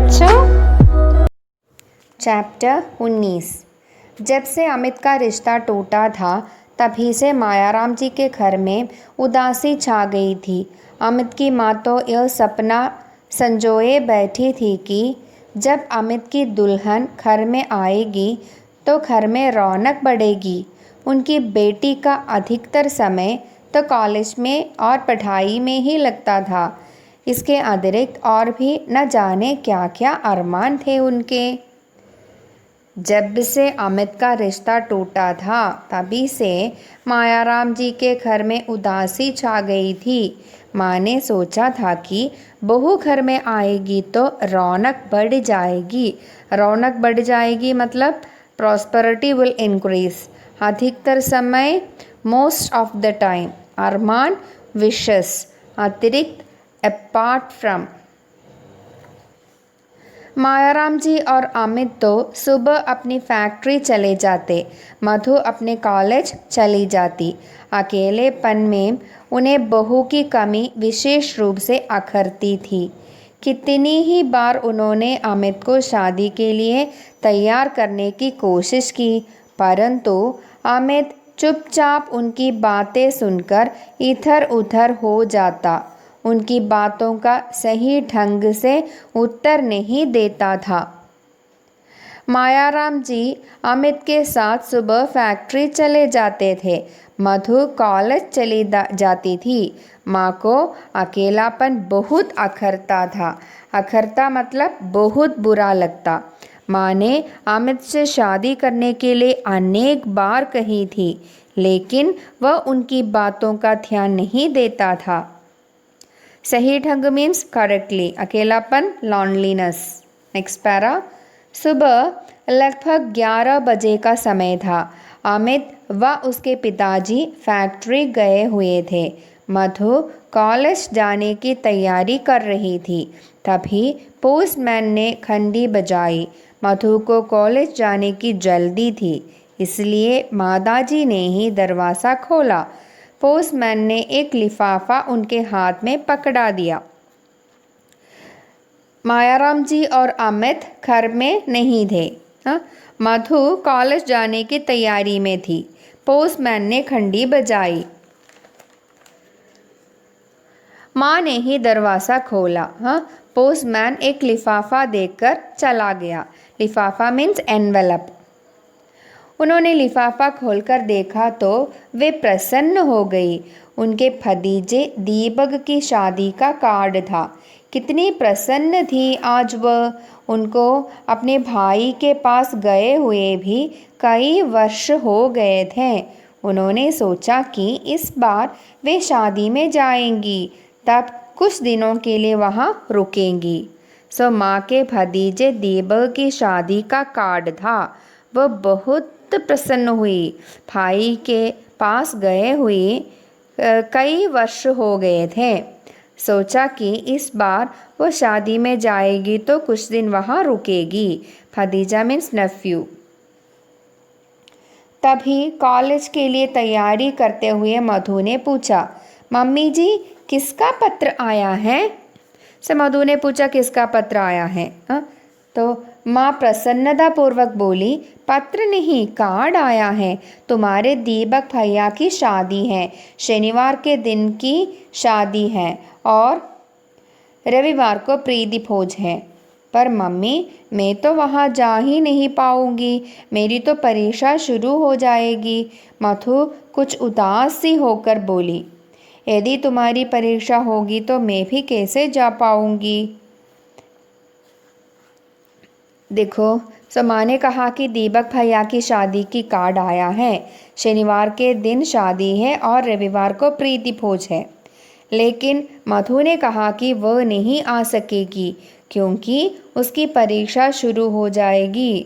बच्चों। चैप्टर 19। जब से अमित का रिश्ता टूटा था तभी से मायाराम जी के घर में उदासी छा गई थी। अमित की माँ तो यह सपना संजोए बैठी थी कि जब अमित की दुल्हन घर में आएगी तो घर में रौनक बढ़ेगी। उनकी बेटी का अधिकतर समय तो कॉलेज में और पढ़ाई में ही लगता था। इसके अतिरिक्त और भी न जाने क्या क्या अरमान थे उनके। जब से अमित का रिश्ता टूटा था तभी से मायाराम जी के घर में उदासी छा गई थी। माँ ने सोचा था कि बहू घर में आएगी तो रौनक बढ़ जाएगी। रौनक बढ़ जाएगी मतलब प्रॉस्पेरिटी विल इंक्रीज। अधिकतर समय मोस्ट ऑफ द टाइम अरमान विशेष अतिरिक्त अपार्ट फ्रॉम। मायाराम जी और अमित तो सुबह अपनी फैक्ट्री चले जाते, मधु अपने कॉलेज चली जाती। अकेलेपन में उन्हें बहू की कमी विशेष रूप से अखरती थी। कितनी ही बार उन्होंने अमित को शादी के लिए तैयार करने की कोशिश की, परंतु अमित चुपचाप उनकी बातें सुनकर इधर उधर हो जाता। उनकी बातों का सही ढंग से उत्तर नहीं देता था। मायाराम जी अमित के साथ सुबह फैक्ट्री चले जाते थे, मधु कॉलेज चली जाती थी। माँ को अकेलापन बहुत अखरता था। अखरता मतलब बहुत बुरा लगता। माँ ने अमित से शादी करने के लिए अनेक बार कही थी, लेकिन वह उनकी बातों का ध्यान नहीं देता था। सही ढंग मीन्स करेक्टली, अकेलापन लॉनलीनेस। Next para. सुबह लगभग 11 बजे का समय था। अमित व उसके पिताजी फैक्ट्री गए हुए थे। मधु कॉलेज जाने की तैयारी कर रही थी। तभी पोस्टमैन ने घंटी बजाई। मधु को कॉलेज जाने की जल्दी थी, इसलिए मादाजी ने ही दरवाज़ा खोला। पोस्टमैन ने एक लिफाफा उनके हाथ में पकड़ा दिया। मायाराम जी और अमित घर में नहीं थे। मधु कॉलेज जाने की तैयारी में थी। पोस्टमैन ने घंटी बजाई। माँ ने ही दरवाज़ा खोला। पोस्टमैन एक लिफाफा देकर चला गया। लिफाफा मीन्स एनवेलप। उन्होंने लिफाफा खोलकर देखा तो वे प्रसन्न हो गई। उनके भतीजे दीपक की शादी का कार्ड था। कितनी प्रसन्न थी आज वह। उनको अपने भाई के पास गए हुए भी कई वर्ष हो गए थे। उन्होंने सोचा कि इस बार वे शादी में जाएंगी, तब कुछ दिनों के लिए वहाँ रुकेंगी। सो माँ के भतीजे दीपक की शादी का कार्ड था। वह बहुत प्रसन्न हुई। भाई के पास गए हुए कई वर्ष हो गए थे। सोचा कि इस बार वो शादी में जाएगी तो कुछ दिन वहाँ रुकेगी। भतीजा मीन्स नेफ्यू। तभी कॉलेज के लिए तैयारी करते हुए मधु ने पूछा, मम्मी जी किसका पत्र आया है? मधु ने पूछा किसका पत्र आया है? तो माँ प्रसन्नतापूर्वक बोली, पत्र नहीं कार्ड आया है। तुम्हारे दीपक भैया की शादी है। शनिवार के दिन की शादी है और रविवार को प्रीति भोज है। पर मम्मी मैं तो वहाँ जा ही नहीं पाऊँगी, मेरी तो परीक्षा शुरू हो जाएगी। मधु कुछ उदास सी होकर बोली, यदि तुम्हारी परीक्षा होगी तो मैं भी कैसे जा पाऊँगी? देखो, माँ ने कहा कि दीपक भैया की शादी की कार्ड आया है। शनिवार के दिन शादी है और रविवार को प्रीति भोज है। लेकिन मधु ने कहा कि वह नहीं आ सकेगी क्योंकि उसकी परीक्षा शुरू हो जाएगी।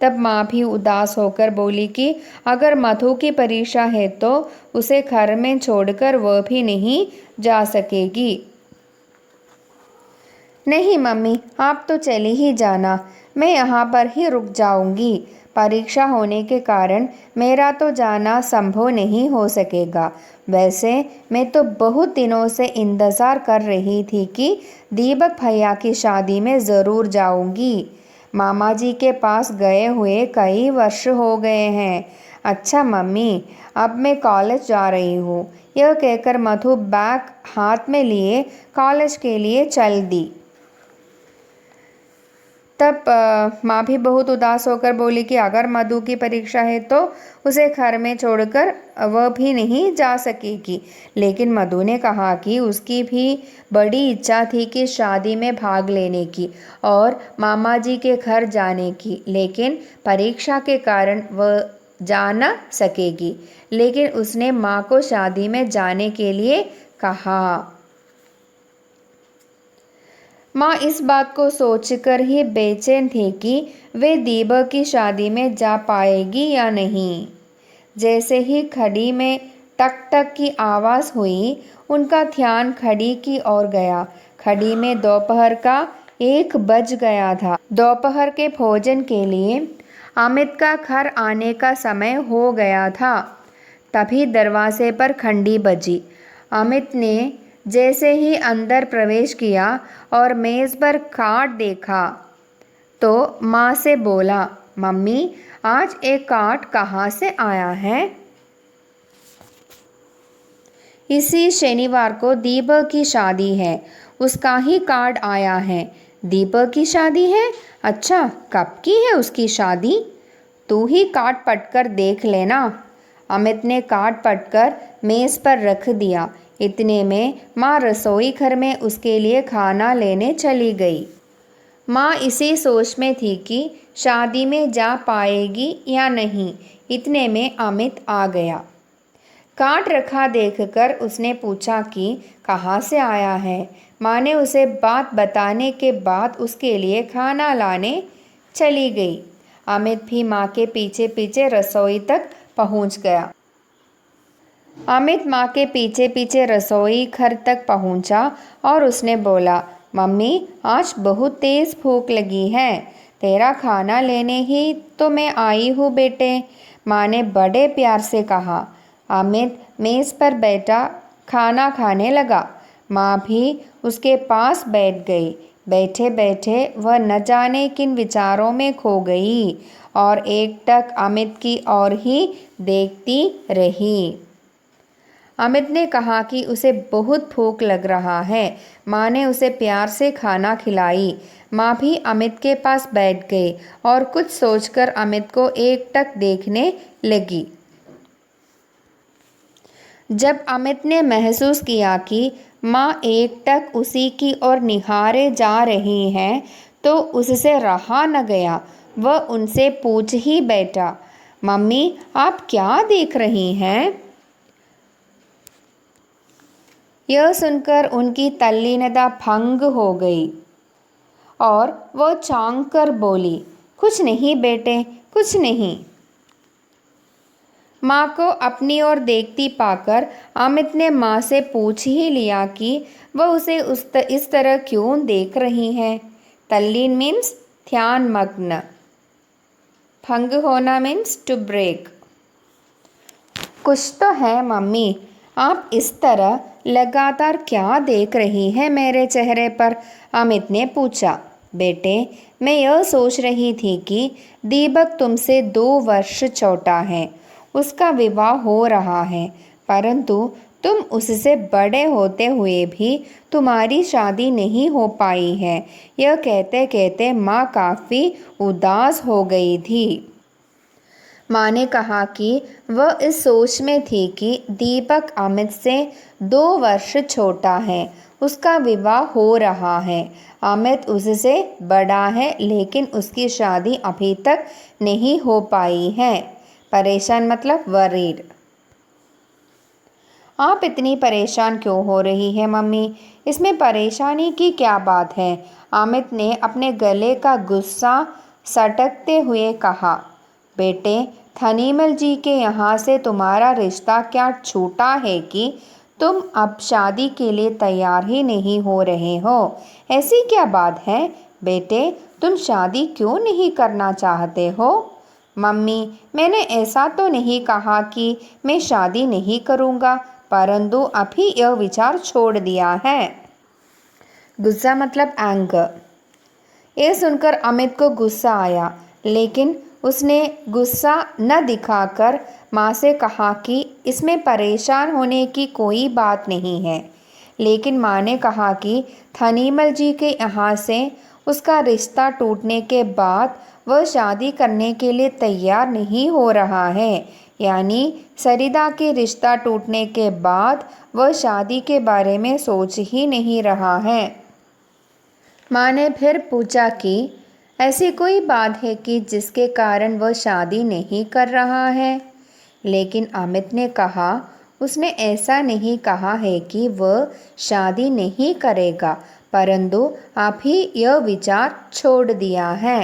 तब माँ भी उदास होकर बोली कि अगर मधु की परीक्षा है तो उसे घर में छोड़कर वह भी नहीं जा सकेगी। नहीं मम्मी, आप तो चली ही जाना, मैं यहाँ पर ही रुक जाऊंगी। परीक्षा होने के कारण मेरा तो जाना संभव नहीं हो सकेगा। वैसे मैं तो बहुत दिनों से इंतज़ार कर रही थी कि दीपक भैया की शादी में ज़रूर जाऊंगी। मामा जी के पास गए हुए कई वर्ष हो गए हैं। अच्छा मम्मी, अब मैं कॉलेज जा रही हूँ। यह कहकर मधु बैग हाथ में लिए कॉलेज के लिए चल दी। तब माँ भी बहुत उदास होकर बोली कि अगर मधु की परीक्षा है तो उसे घर में छोड़कर वह भी नहीं जा सकेगी। लेकिन मधु ने कहा कि उसकी भी बड़ी इच्छा थी कि शादी में भाग लेने की और मामा जी के घर जाने की, लेकिन परीक्षा के कारण वह जा न सकेगी। लेकिन उसने माँ को शादी में जाने के लिए कहा। माँ इस बात को सोचकर ही बेचैन थी कि वे दीपक की शादी में जा पाएगी या नहीं। जैसे ही खड़ी में टक टक की आवाज़ हुई, उनका ध्यान खड़ी की ओर गया। खड़ी में दोपहर का 1 बज गया था। दोपहर के भोजन के लिए अमित का घर आने का समय हो गया था। तभी दरवाजे पर घंटी बजी। अमित ने जैसे ही अंदर प्रवेश किया और मेज़ पर कार्ड देखा तो माँ से बोला, मम्मी आज एक कार्ड कहाँ से आया है? इसी शनिवार को दीपक की शादी है, उसका ही कार्ड आया है। दीपक की शादी है? अच्छा, कब की है उसकी शादी? तू ही कार्ड पढ़कर देख लेना। अमित ने कार्ड पढ़कर मेज़ पर रख दिया। इतने में माँ रसोई घर में उसके लिए खाना लेने चली गई। माँ इसी सोच में थी कि शादी में जा पाएगी या नहीं। इतने में अमित आ गया। कार्ड रखा देखकर उसने पूछा कि कहाँ से आया है। माँ ने उसे बात बताने के बाद उसके लिए खाना लाने चली गई। अमित भी माँ के पीछे पीछे रसोई तक पहुँच गया। अमित माँ के पीछे पीछे रसोई घर तक पहुँचा और उसने बोला, मम्मी आज बहुत तेज़ भूख लगी है, तेरा खाना लेने ही तो मैं आई हूँ बेटे, माँ ने बड़े प्यार से कहा। अमित मेज़ पर बैठा खाना खाने लगा। माँ भी उसके पास बैठ गई। बैठे बैठे वह न जाने किन विचारों में खो गई और एकटक अमित की ओर ही देखती रही। अमित ने कहा कि उसे बहुत भूख लग रहा है। माँ ने उसे प्यार से खाना खिलाई। माँ भी अमित के पास बैठ गई और कुछ सोचकर अमित को एकटक देखने लगी। जब अमित ने महसूस किया कि माँ एकटक उसी की ओर निहारे जा रही हैं, तो उससे रहा न गया। वह उनसे पूछ ही बैठा, मम्मी आप क्या देख रही हैं? यह सुनकर उनकी तल्लीनता भंग हो गई और वह चौंक कर बोली, कुछ नहीं बेटे, कुछ नहीं। माँ को अपनी ओर देखती पाकर अमित ने माँ से पूछ ही लिया कि वह उसे इस तरह क्यों देख रही हैं। तल्लीन मीन्स ध्यान मग्न, भंग होना मीन्स टू ब्रेक। कुछ तो है मम्मी, आप इस तरह लगातार क्या देख रही हैं मेरे चेहरे पर? अमित ने पूछा। बेटे, मैं यह सोच रही थी कि दीपक तुमसे 2 वर्ष छोटा है, उसका विवाह हो रहा है, परंतु तुम उससे बड़े होते हुए भी तुम्हारी शादी नहीं हो पाई है। यह कहते कहते माँ काफ़ी उदास हो गई थी। माँ ने कहा कि वह इस सोच में थी कि दीपक अमित से 2 वर्ष छोटा है, उसका विवाह हो रहा है। अमित उससे बड़ा है, लेकिन उसकी शादी अभी तक नहीं हो पाई है। परेशान मतलब वरीड। आप इतनी परेशान क्यों हो रही हैं मम्मी? इसमें परेशानी की क्या बात है? अमित ने अपने गले का गुस्सा सटकते हुए कहा। बेटे, धनीमल जी के यहाँ से तुम्हारा रिश्ता क्या छूटा है कि तुम अब शादी के लिए तैयार ही नहीं हो रहे हो? ऐसी क्या बात है बेटे, तुम शादी क्यों नहीं करना चाहते हो? मम्मी, मैंने ऐसा तो नहीं कहा कि मैं शादी नहीं करूँगा, परंतु अभी यह विचार छोड़ दिया है। गुस्सा मतलब एंगर। यह सुनकर अमित को गुस्सा आया, लेकिन उसने गुस्सा न दिखाकर माँ से कहा कि इसमें परेशान होने की कोई बात नहीं है। लेकिन माँ ने कहा कि थनीमल जी के यहाँ से उसका रिश्ता टूटने के बाद वह शादी करने के लिए तैयार नहीं हो रहा है, यानी सरिता के रिश्ता टूटने के बाद वह शादी के बारे में सोच ही नहीं रहा है। माँ ने फिर पूछा कि ऐसी कोई बात है कि जिसके कारण वह शादी नहीं कर रहा है, लेकिन अमित ने कहा उसने ऐसा नहीं कहा है कि वह शादी नहीं करेगा, परंतु अभी यह विचार छोड़ दिया है।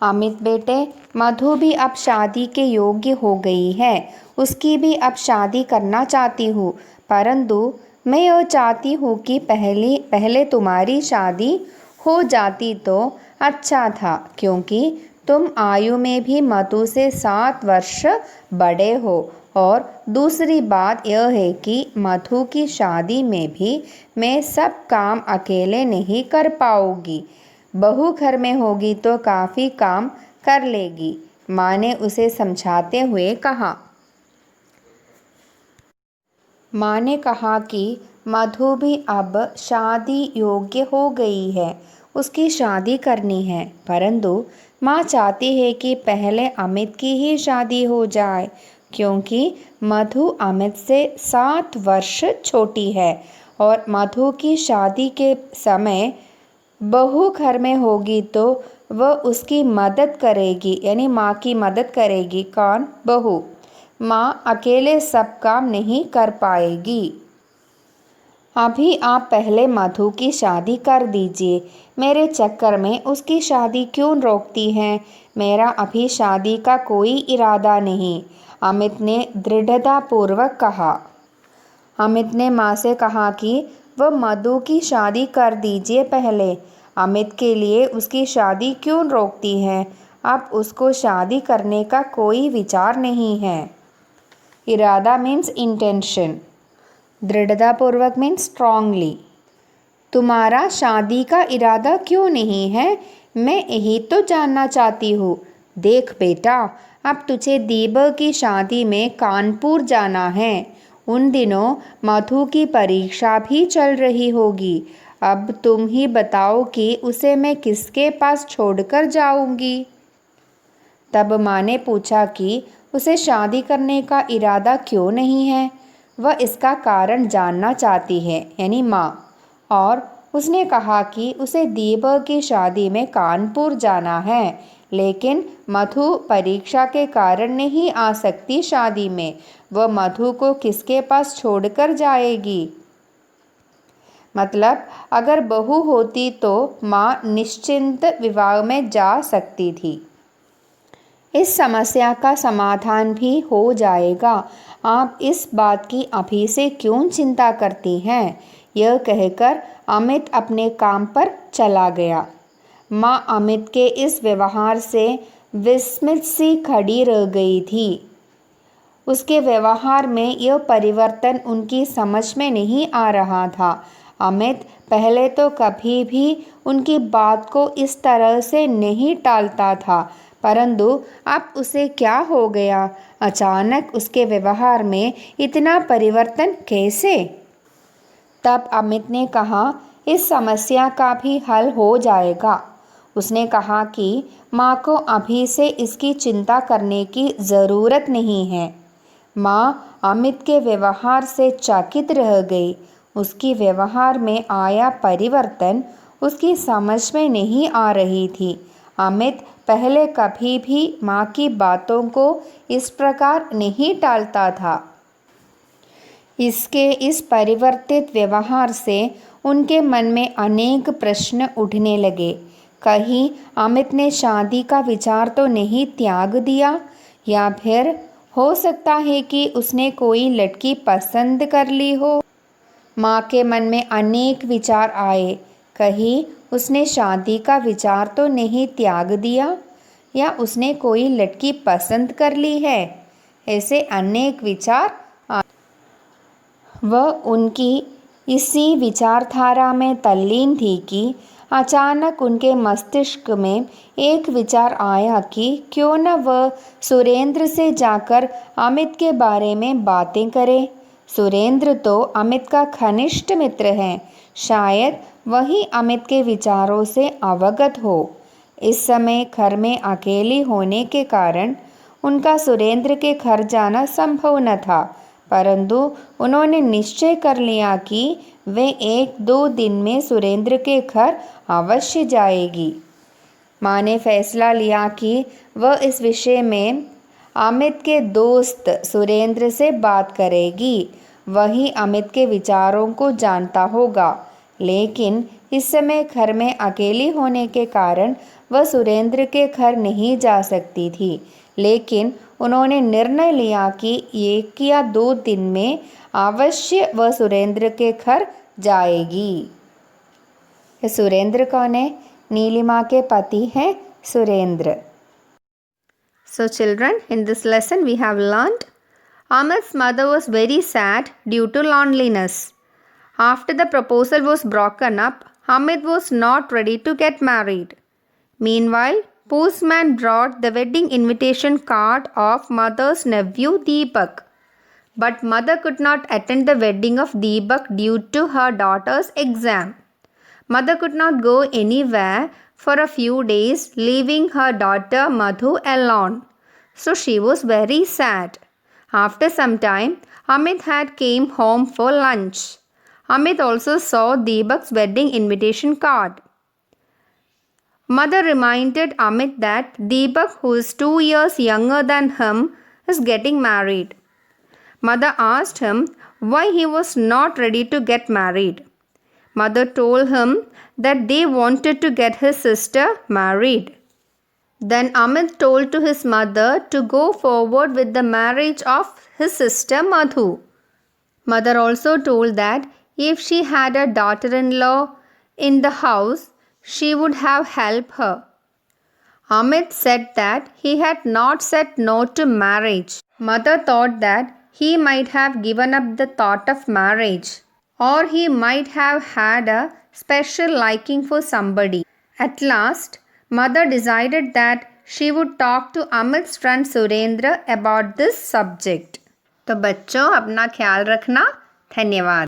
अमित बेटे, मधु भी अब शादी के योग्य हो गई है, उसकी भी अब शादी करना चाहती हूँ, परंतु मैं यह चाहती हूँ कि पहले तुम्हारी शादी हो जाती तो अच्छा था, क्योंकि तुम आयु में भी मधु से 7 वर्ष बड़े हो। और दूसरी बात यह है कि मधु की शादी में भी मैं सब काम अकेले नहीं कर पाऊँगी। बहू घर में होगी तो काफ़ी काम कर लेगी, माँ ने उसे समझाते हुए कहा। माँ ने कहा कि मधु भी अब शादी योग्य हो गई है, उसकी शादी करनी है, परंतु माँ चाहती है कि पहले अमित की ही शादी हो जाए, क्योंकि मधु अमित से 7 वर्ष छोटी है और मधु की शादी के समय बहू घर में होगी तो वह उसकी मदद करेगी, यानी माँ की मदद करेगी। कौन? बहू। माँ अकेले सब काम नहीं कर पाएगी। अभी आप पहले मधु की शादी कर दीजिए, मेरे चक्कर में उसकी शादी क्यों रोकती हैं? मेरा अभी शादी का कोई इरादा नहीं, अमित ने दृढ़तापूर्वक कहा। अमित ने माँ से कहा कि वह मधु की शादी कर दीजिए पहले, अमित के लिए उसकी शादी क्यों रोकती हैं? अब उसको शादी करने का कोई विचार नहीं है। इरादा मीन्स इंटेंशन, दृढ़तापूर्वक मीन्स स्ट्रांगली। तुम्हारा शादी का इरादा क्यों नहीं है, मैं यही तो जानना चाहती हूँ। देख बेटा, अब तुझे दीपक की शादी में कानपुर जाना है, उन दिनों मधु की परीक्षा भी चल रही होगी। अब तुम ही बताओ कि उसे मैं किसके पास छोड़कर जाऊंगी? तब माँ ने पूछा कि उसे शादी करने का इरादा क्यों नहीं है। वह इसका कारण जानना चाहती है, यानी माँ। और उसने कहा कि उसे दीपक की शादी में कानपुर जाना है, लेकिन मधु परीक्षा के कारण नहीं आ सकती शादी में। वह मधु को किसके पास छोड़कर जाएगी? मतलब अगर बहू होती तो माँ निश्चिंत विवाह में जा सकती थी। इस समस्या का समाधान भी हो जाएगा। आप इस बात की अभी से क्यों चिंता करती हैं? यह कहकर अमित अपने काम पर चला गया। माँ अमित के इस व्यवहार से विस्मित सी खड़ी रह गई थी। उसके व्यवहार में यह परिवर्तन उनकी समझ में नहीं आ रहा था। अमित पहले तो कभी भी उनकी बात को इस तरह से नहीं टालता था, परंतु अब उसे क्या हो गया? अचानक उसके व्यवहार में इतना परिवर्तन कैसे? तब अमित ने कहा, इस समस्या का भी हल हो जाएगा। उसने कहा कि माँ को अभी से इसकी चिंता करने की ज़रूरत नहीं है। माँ अमित के व्यवहार से चकित रह गई। उसकी व्यवहार में आया परिवर्तन उसकी समझ में नहीं आ रही थी। अमित पहले कभी भी माँ की बातों को इस प्रकार नहीं टालता था। इसके इस परिवर्तित व्यवहार से उनके मन में अनेक प्रश्न उठने लगे। कहीं अमित ने शादी का विचार तो नहीं त्याग दिया, या फिर हो सकता है कि उसने कोई लड़की पसंद कर ली हो। माँ के मन में अनेक विचार आए। कहीं उसने शादी का विचार तो नहीं त्याग दिया, या उसने कोई लड़की पसंद कर ली है। ऐसे अनेक विचार वह उनकी इसी विचारधारा में तल्लीन थी कि अचानक उनके मस्तिष्क में एक विचार आया कि क्यों न वह सुरेंद्र से जाकर अमित के बारे में बातें करे। सुरेंद्र तो अमित का घनिष्ठ मित्र है, शायद वही अमित के विचारों से अवगत हो। इस समय घर में अकेली होने के कारण उनका सुरेंद्र के घर जाना संभव न था, परंतु उन्होंने निश्चय कर लिया कि वे 1-2 दिन में सुरेंद्र के घर अवश्य जाएगी। माँ ने फैसला लिया कि वह इस विषय में अमित के दोस्त सुरेंद्र से बात करेगी। वही अमित के विचारों को जानता होगा, लेकिन इस समय घर में अकेली होने के कारण वह सुरेंद्र के घर नहीं जा सकती थी। लेकिन उन्होंने निर्णय लिया कि 1 या 2 दिन में अवश्य वह सुरेंद्र के घर जाएगी। सुरेंद्र कौन है? नीलिमा के पति हैं Surendra. So children, in this lesson we have learned Amit's mother was very sad due to loneliness. After the proposal was broken up, Amit was not ready to get married. Meanwhile, postman brought the wedding invitation card of mother's nephew Deepak. But mother could not attend the wedding of Deepak due to her daughter's exam. Mother could not go anywhere for a few days, leaving her daughter Madhu alone. So she was very sad. After some time, Amit had came home for lunch. Amit also saw Deepak's wedding invitation card. Mother reminded Amit that Deepak, who is 2 years younger than him, is getting married. Mother asked him why he was not ready to get married. Mother told him that they wanted to get his sister married. Then Amit told to his mother to go forward with the marriage of his sister Madhu. Mother also told that if she had a daughter-in-law in the house, she would have helped her. Amit said that he had not said no to marriage. Mother thought that he might have given up the thought of marriage, or he might have had a special liking for somebody. At last, Mother decided that she would talk to Amit's friend Surendra about this subject. तो बच्चों अपना ख्याल रखना। धन्यवाद।